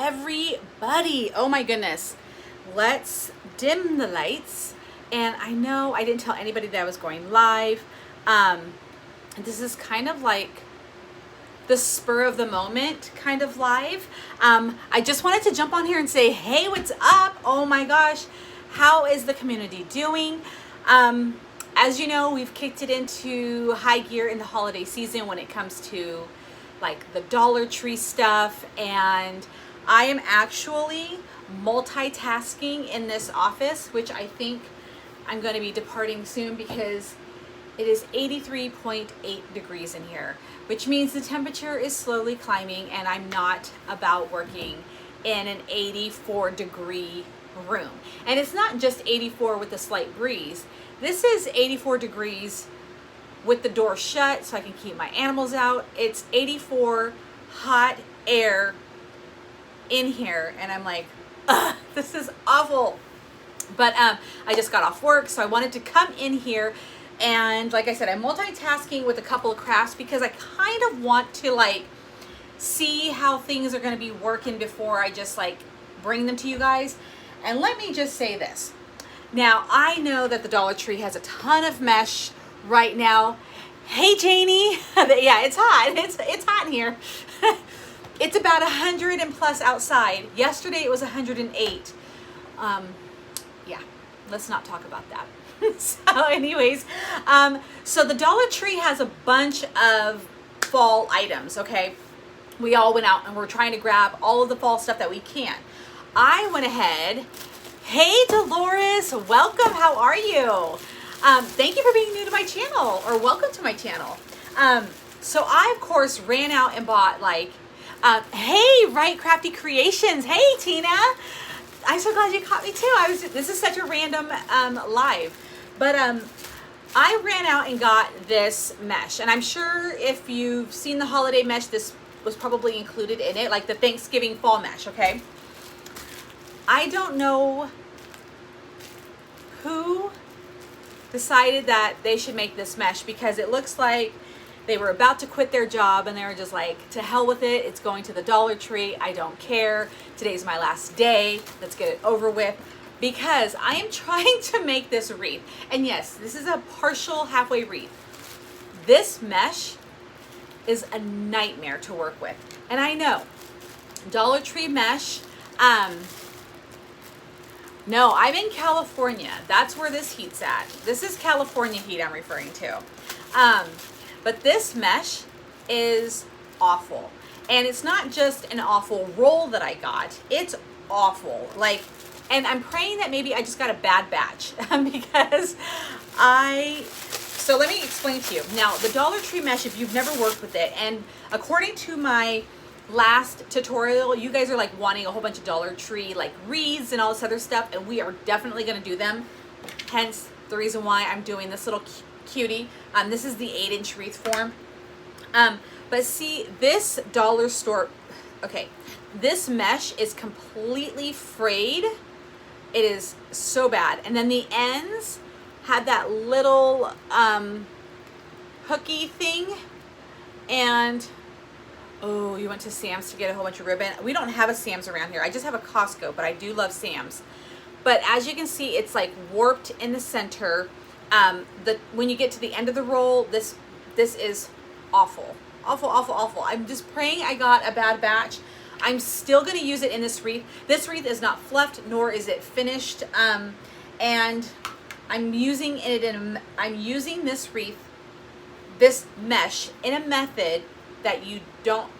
everybody. Oh my goodness. Let's dim the lights. And I know I didn't tell anybody that I was going live. This is kind of like the spur of the moment kind of live. I just wanted to jump on here and say, hey, what's up? Oh my gosh. How is the community doing? As you know, we've kicked it into high gear in the holiday season when it comes to like the Dollar Tree stuff, and I am actually multitasking in this office, which I think I'm going to be departing soon because it is 83.8 degrees in here, which means the temperature is slowly climbing, and I'm not about working in an 84 degree room. And it's not just 84 with a slight breeze. This is 84 degrees with the door shut so I can keep my animals out. It's 84 hot air in here, and I'm like, ugh, this is awful. But I just got off work, so I wanted to come in here, and like I said, I'm multitasking with a couple of crafts because I kind of want to like see how things are going to be working before I just like bring them to you guys. And let me just say this. Now, I know that the Dollar Tree has a ton of mesh right now. Hey, Janie. Yeah, it's hot. It's hot in here. It's about 100 and plus outside. Yesterday it was 108. Yeah, let's not talk about that. So anyways, so the Dollar Tree has a bunch of fall items, okay? We all went out and we're trying to grab all of the fall stuff that we can. I went ahead. Hey, Dolores, welcome. How are you? Thank you for being new to my channel, or welcome to my channel. So I, of course, ran out and bought like, hey, Right Crafty Creations. Hey, Tina. I'm so glad you caught me too. This is such a random live, but I ran out and got this mesh, and I'm sure if you've seen the holiday mesh, this was probably included in it, like the Thanksgiving fall mesh, okay? I don't know who decided that they should make this mesh, because it looks like they were about to quit their job and they were just like, to hell with it. It's going to the Dollar Tree. I don't care. Today's my last day. Let's get it over with, because I am trying to make this wreath. And yes, this is a partial halfway wreath. This mesh is a nightmare to work with. And I know Dollar Tree mesh, no, I'm in California. That's where this heat's at. This is California heat I'm referring to. But this mesh is awful. And it's not just an awful roll that I got. It's awful. Like, and I'm praying that maybe I just got a bad batch because so let me explain to you. Now, the Dollar Tree mesh, if you've never worked with it, and according to my last tutorial, you guys are like wanting a whole bunch of Dollar Tree like wreaths and all this other stuff, and we are definitely going to do them. Hence the reason why I'm doing this little cutie. This is the 8-inch wreath form. But see, this dollar store, okay, this mesh is completely frayed. It is so bad. And then the ends had that little hooky thing. And oh, you went to Sam's to get a whole bunch of ribbon. We don't have a Sam's around here. I just have a Costco, but I do love Sam's. But as you can see, it's like warped in the center. When you get to the end of the roll, this is awful. Awful, awful, awful. I'm just praying I got a bad batch. I'm still going to use it in this wreath. This wreath is not fluffed, nor is it finished. And I'm using this wreath, this mesh, in a method that you don't,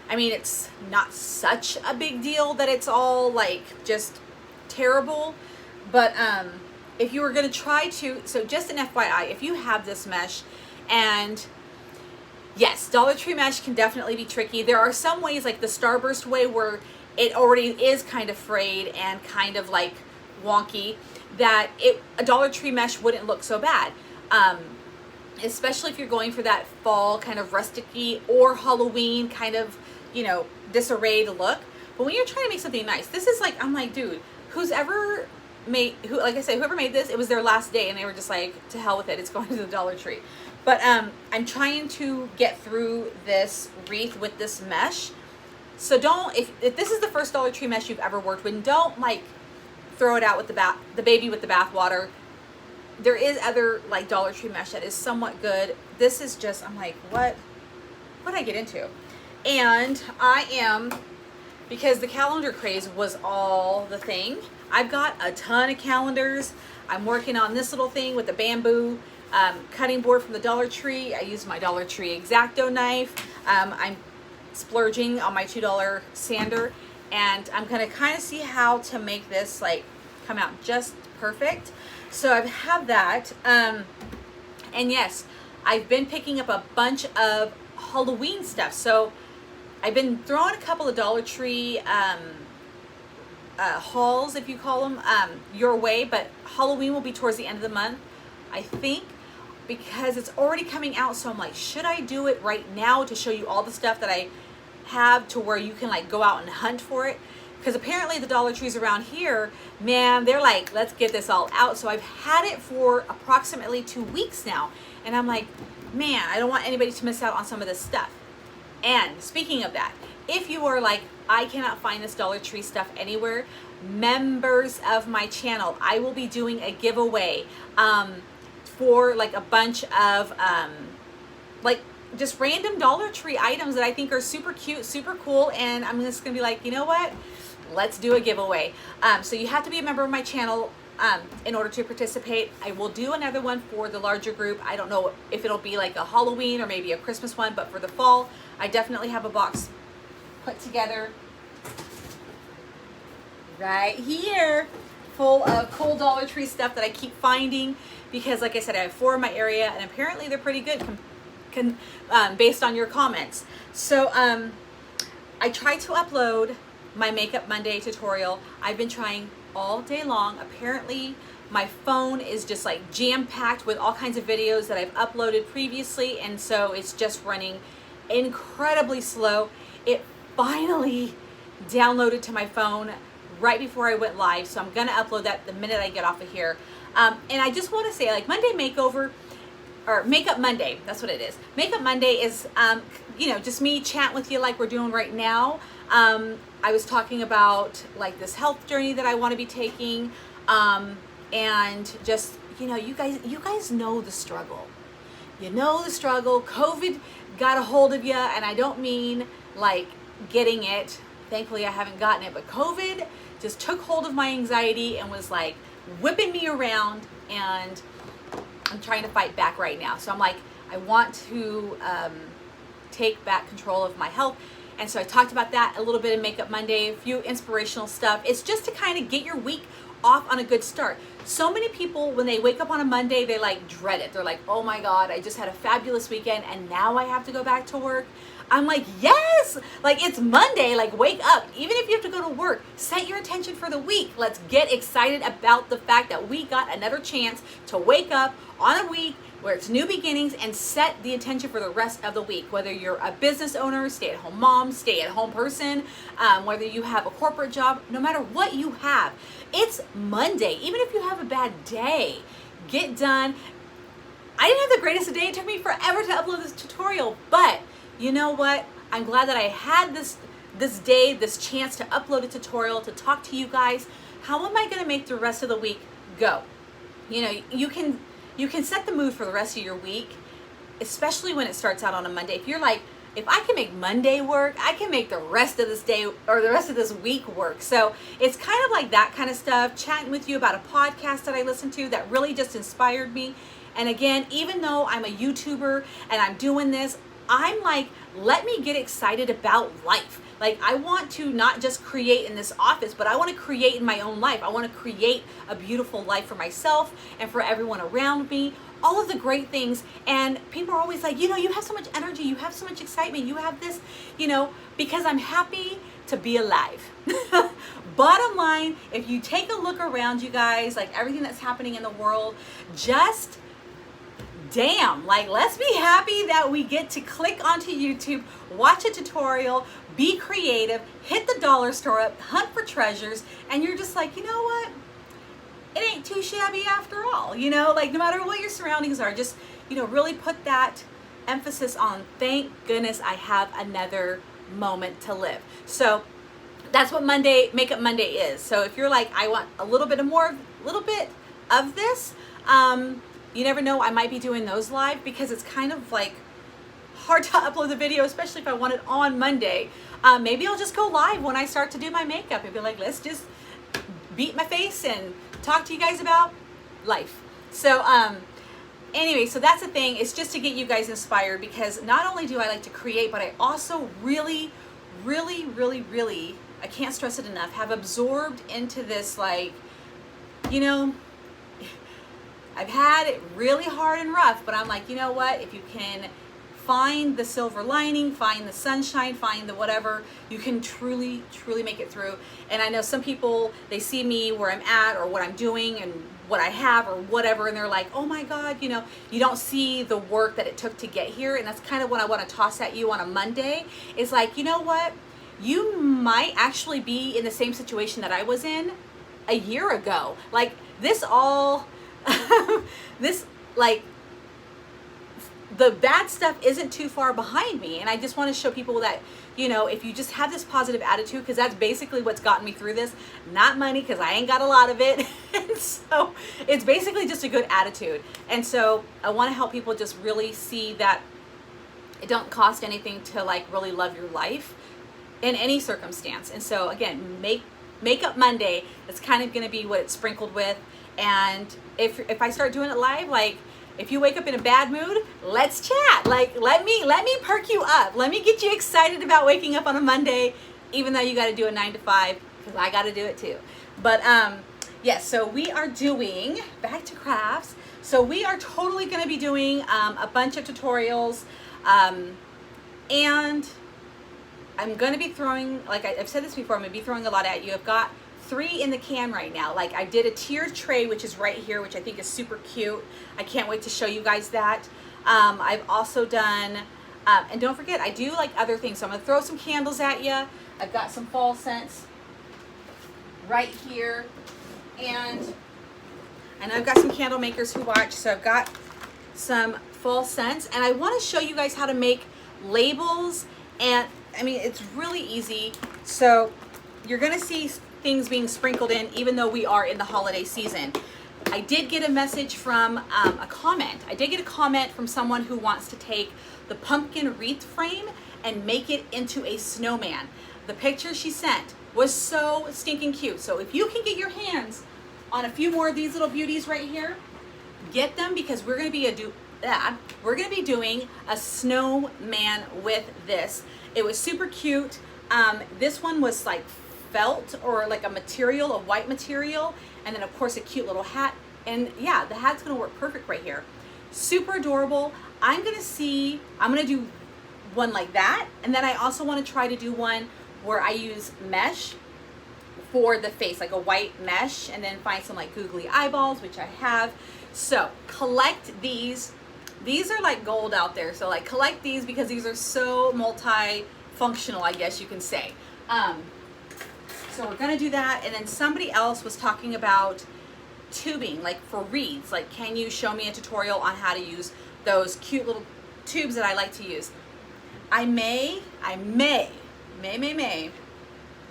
I mean, it's not such a big deal that it's all like just terrible. But if you were going to try to, so just an FYI, if you have this mesh, and yes, Dollar Tree mesh can definitely be tricky. There are some ways, like the Starburst way, where it already is kind of frayed and kind of like wonky, that a Dollar Tree mesh wouldn't look so bad. Especially if you're going for that fall kind of rusticy or Halloween kind of, you know, disarrayed look. But when you're trying to make something nice, this is like, I'm like, dude, whoever made this, it was their last day and they were just like, to hell with it, it's going to the Dollar Tree. But I'm trying to get through this wreath with this mesh So don't, if this is the first Dollar Tree mesh you've ever worked with, don't like throw it out with the baby with the bathwater. There is other like Dollar Tree mesh that is somewhat good. This is just, I'm like, what did I get into? And I am, because the calendar craze was all the thing, I've got a ton of calendars. I'm working on this little thing with the bamboo cutting board from the Dollar Tree. I use my Dollar Tree X-Acto knife. I'm splurging on my $2 sander, and I'm gonna kind of see how to make this like come out just perfect. So I have that, and yes, I've been picking up a bunch of Halloween stuff. So I've been throwing a couple of Dollar Tree hauls, if you call them, your way, but Halloween will be towards the end of the month, I think, because it's already coming out. So I'm like, should I do it right now to show you all the stuff that I have to where you can like go out and hunt for it? Because apparently the Dollar Trees around here, man, they're like, let's get this all out. So I've had it for approximately 2 weeks now. And I'm like, man, I don't want anybody to miss out on some of this stuff. And speaking of that, if you are like, I cannot find this Dollar Tree stuff anywhere, members of my channel, I will be doing a giveaway for like a bunch of like just random Dollar Tree items that I think are super cute, super cool. And I'm just gonna be like, you know what? Let's do a giveaway. So you have to be a member of my channel in order to participate. I will do another one for the larger group. I don't know if it'll be like a Halloween or maybe a Christmas one, but for the fall, I definitely have a box put together right here full of cool Dollar Tree stuff that I keep finding, because like I said, I have 4 in my area and apparently they're pretty good based on your comments. So I tried to upload my Makeup Monday tutorial. I've been trying all day long. Apparently my phone is just like jam-packed with all kinds of videos that I've uploaded previously, and so it's just running incredibly slow. It finally downloaded to my phone right before I went live, so I'm gonna upload that the minute I get off of here. And I just want to say, like, Monday Makeover, or Makeup Monday, that's what it is. Makeup Monday is, you know, just me chatting with you like we're doing right now. I was talking about like this health journey that I want to be taking, and just, you know, you guys know the struggle. You know the struggle. COVID got a hold of you, and I don't mean like getting it. Thankfully, I haven't gotten it, but COVID just took hold of my anxiety and was like whipping me around, and I'm trying to fight back right now. So I'm like, I want to take back control of my health. And so I talked about that a little bit in Makeup Monday, a few inspirational stuff. It's just to kind of get your week off on a good start. So many people, when they wake up on a Monday, they like dread it. They're like, oh my God, I just had a fabulous weekend and now I have to go back to work. I'm like, yes, like it's Monday, like wake up. Even if you have to go to work, set your intention for the week. Let's get excited about the fact that we got another chance to wake up on a week where it's new beginnings and set the intention for the rest of the week. Whether you're a business owner, stay-at-home mom, stay-at-home person, whether you have a corporate job, no matter what you have, it's Monday. Even if you have a bad day, get done. I didn't have the greatest of day. It took me forever to upload this tutorial, but you know what? I'm glad that I had this day, this chance to upload a tutorial, to talk to you guys. How am I gonna make the rest of the week go? You know, you can set the mood for the rest of your week, especially when it starts out on a Monday. If you're like, if I can make Monday work, I can make the rest of this day or the rest of this week work. So it's kind of like that kind of stuff, chatting with you about a podcast that I listened to that really just inspired me. And again, even though I'm a YouTuber and I'm doing this, I'm like, let me get excited about life. Like, I want to not just create in this office, but I want to create in my own life. I want to create a beautiful life for myself and for everyone around me, all of the great things. And people are always like, you know, you have so much energy, you have so much excitement, you have this, you know, because I'm happy to be alive. Bottom line, if you take a look around you guys, like everything that's happening in the world, just damn, like let's be happy that we get to click onto YouTube, watch a tutorial, be creative, hit the dollar store up, hunt for treasures, and you're just like, you know what? It ain't too shabby after all, you know, like no matter what your surroundings are, just, you know, really put that emphasis on, thank goodness I have another moment to live. So that's what Makeup Monday is. So if you're like, I want a little bit of this, you never know, I might be doing those live, because it's kind of like hard to upload the video, especially if I want it on Monday. Maybe I'll just go live when I start to do my makeup and be like, let's just beat my face and talk to you guys about life. So anyway, so that's the thing. It's just to get you guys inspired, because not only do I like to create, but I also really, I can't stress it enough, have absorbed into this, like, you know, I've had it really hard and rough, but I'm like, you know what, if you can find the silver lining, find the sunshine, find the whatever, you can truly make it through. And I know some people, they see me where I'm at or what I'm doing and what I have or whatever, and they're like, oh my God, you know, you don't see the work that it took to get here. And that's kind of what I want to toss at you on a Monday. Is like, you know what, you might actually be in the same situation that I was in a year ago. Like this all this, like, the bad stuff isn't too far behind me. And I just want to show people that, you know, if you just have this positive attitude, because that's basically what's gotten me through this. Not money, because I ain't got a lot of it. And so it's basically just a good attitude. And so I want to help people just really see that it don't cost anything to, like, really love your life in any circumstance. And so again, Makeup Monday, that's kind of going to be what it's sprinkled with. And if I start doing it live, like, if you wake up in a bad mood, let's chat. Like, let me perk you up. Let me get you excited about waking up on a Monday, even though you got to do a 9 to 5, because I got to do it too. But yes, so we are doing, back to crafts. So we are totally going to be doing a bunch of tutorials, and I'm going to be throwing, like I've said this before, I'm going to be throwing a lot at you. I've got 3 in the can right now. Like, I did a tiered tray, which is right here, which I think is super cute. I can't wait to show you guys that. I've also done, and don't forget, I do like other things. So I'm gonna throw some candles at you. I've got some fall scents right here. And I've got some candle makers who watch. So I've got some fall scents, and I wanna show you guys how to make labels. And I mean, it's really easy. So you're gonna see things being sprinkled in, even though we are in the holiday season. I did get a message from a comment. I did get a comment from someone who wants to take the pumpkin wreath frame and make it into a snowman. The picture she sent was so stinking cute. So if you can get your hands on a few more of these little beauties right here, get them, because we're going to be doing a snowman with this. It was super cute. This one was like felt, or like a material, a white material, and then of course a cute little hat. And yeah, the hat's gonna work perfect right here. Super adorable. I'm gonna do one like that, and then I also want to try to do one where I use mesh for the face, like a white mesh, and then find some like googly eyeballs, which I have. So collect these. These are like gold out there, so like collect these, because these are so multi-functional, I guess you can say. So we're gonna do that. And then somebody else was talking about tubing, like for wreaths. Like, can you show me a tutorial on how to use those cute little tubes that I like to use? I may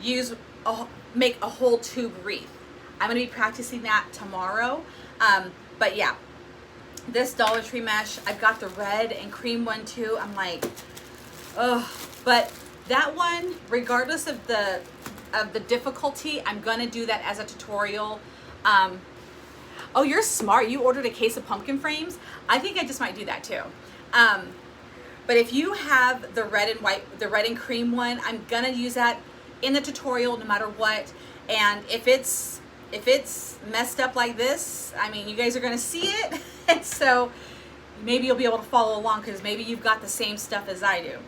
use make a whole tube wreath. I'm gonna be practicing that tomorrow. But yeah, this Dollar Tree mesh, I've got the red and cream one too. I'm like, oh, but that one, regardless of the difficulty, I'm gonna do that as a tutorial. Oh, you're smart. You ordered a case of pumpkin frames. I think I just might do that too. But if you have the red and cream one, I'm gonna use that in the tutorial no matter what. And if it's messed up like this, I mean, you guys are gonna see it. And so maybe you'll be able to follow along, because maybe you've got the same stuff as I do.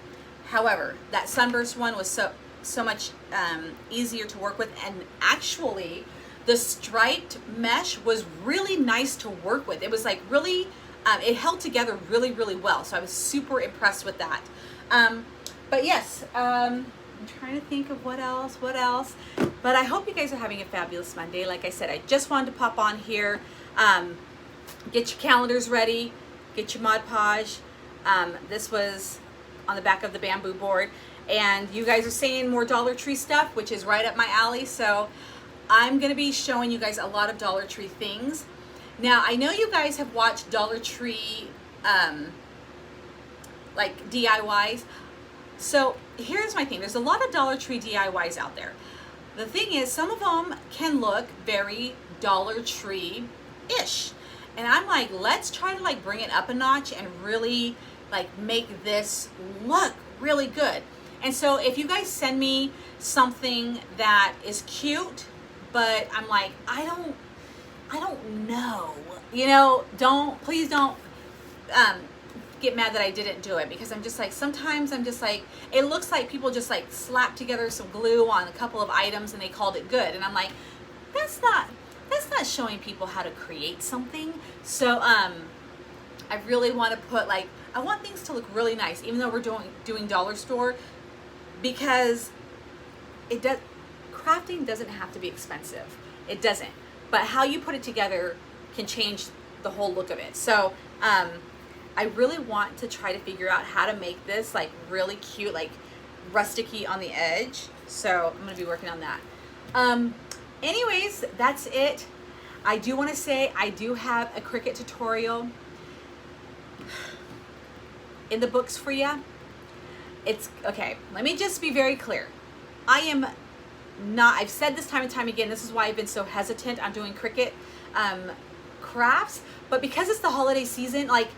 However, that sunburst one was so much easier to work with, and actually the striped mesh was really nice to work with. It was like really, it held together really well, so I was super impressed with that. But yes, I'm trying to think of what else, but I hope you guys are having a fabulous Monday. Like I said, I just wanted to pop on here, get your calendars ready, get your Mod Podge. This was on the back of the bamboo board. And you guys are saying more Dollar Tree stuff, which is right up my alley. So I'm going to be showing you guys a lot of Dollar Tree things. Now, I know you guys have watched Dollar Tree, like DIYs. So here's my thing. There's a lot of Dollar Tree DIYs out there. The thing is, some of them can look very Dollar Tree-ish. And I'm like, let's try to like bring it up a notch and really like make this look really good. And so if you guys send me something that is cute, but I'm like, I don't know, you know, please don't get mad that I didn't do it, because I'm just like, sometimes I'm just like, it looks like people just like slapped together some glue on a couple of items and they called it good. And I'm like, that's not showing people how to create something. So I really want to put like, I want things to look really nice, even though we're doing dollar store, because crafting doesn't have to be expensive. It doesn't. But how you put it together can change the whole look of it. So I really want to try to figure out how to make this like really cute, like rusticy on the edge. So I'm going to be working on that. Anyways, that's it. I do want to say I do have a Cricut tutorial in the books for you. It's okay. Let me just be very clear. I am not, I've said this time and time again, this is why I've been so hesitant on doing Cricut crafts, but because it's the holiday season, like,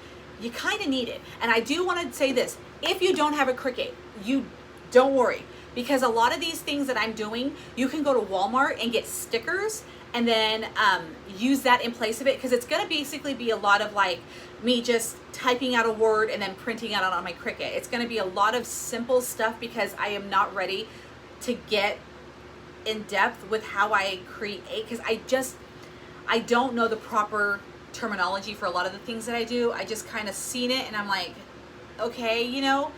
you kind of need it. And I do want to say this, if you don't have a Cricut, you don't worry, because a lot of these things that I'm doing, you can go to Walmart and get stickers and then use that in place of it, because it's going to basically be a lot of like me just typing out a word and then printing out on my Cricut. It's going to be a lot of simple stuff, because I am not ready to get in depth with how I create, because I don't know the proper terminology for a lot of the things that I do. I just kind of seen it and I'm like, okay, you know,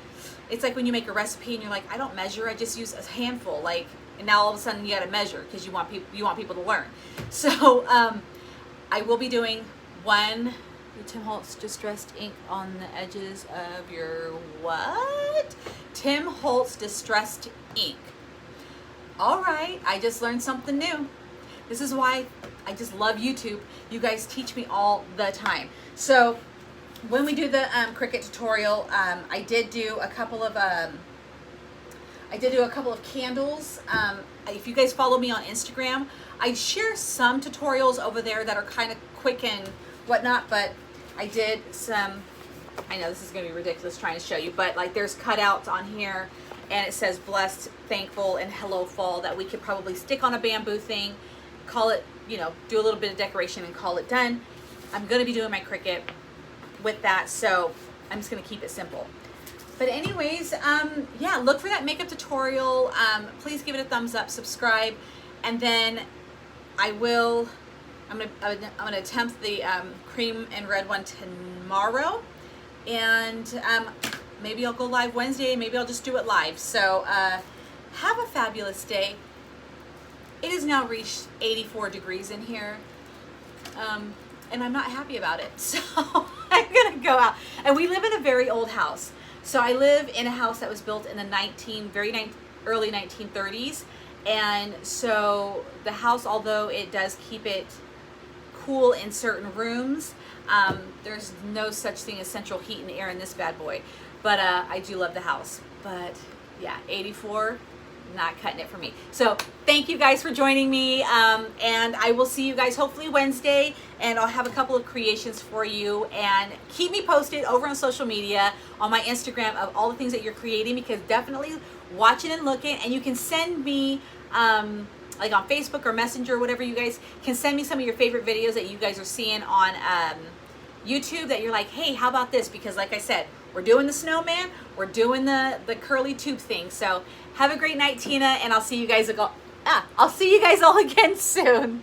it's like when you make a recipe and you're like, I don't measure, I just use a handful, like, and now all of a sudden you got to measure because you want people to learn. So I will be doing the Tim Holtz Distressed Ink on the edges of your what? Tim Holtz Distressed Ink. All right, I just learned something new. This is why I just love YouTube. You guys teach me all the time. So when we do the Cricut tutorial, I did do a couple of candles. If you guys follow me on Instagram, I share some tutorials over there that are kind of quick and whatnot, but I did some, I know this is going to be ridiculous trying to show you, but like there's cutouts on here and it says blessed, thankful, and hello fall that we could probably stick on a bamboo thing, call it, you know, do a little bit of decoration and call it done. I'm going to be doing my Cricut with that, so I'm just going to keep it simple. But anyways, yeah, look for that makeup tutorial. Please give it a thumbs up, subscribe, and then I'm gonna attempt the cream and red one tomorrow, and maybe I'll go live Wednesday. Maybe I'll just do it live. So have a fabulous day. It has now reached 84 degrees in here, and I'm not happy about it. So I'm gonna go out. And we live in a very old house. So I live in a house that was built in the early 1930s. And so the house, although it does keep it cool in certain rooms, there's no such thing as central heat and air in this bad boy. But I do love the house. But yeah, 84, not cutting it for me. So thank you guys for joining me, and I will see you guys hopefully Wednesday, and I'll have a couple of creations for you, and keep me posted over on social media, on my Instagram, of all the things that you're creating, because definitely watching and looking. And you can send me like on Facebook or Messenger, whatever, you guys can send me some of your favorite videos that you guys are seeing on YouTube that you're like, hey, how about this? Because like I said, we're doing the snowman, we're doing the curly tube thing. So have a great night, Tina, and I'll see you guys all again soon.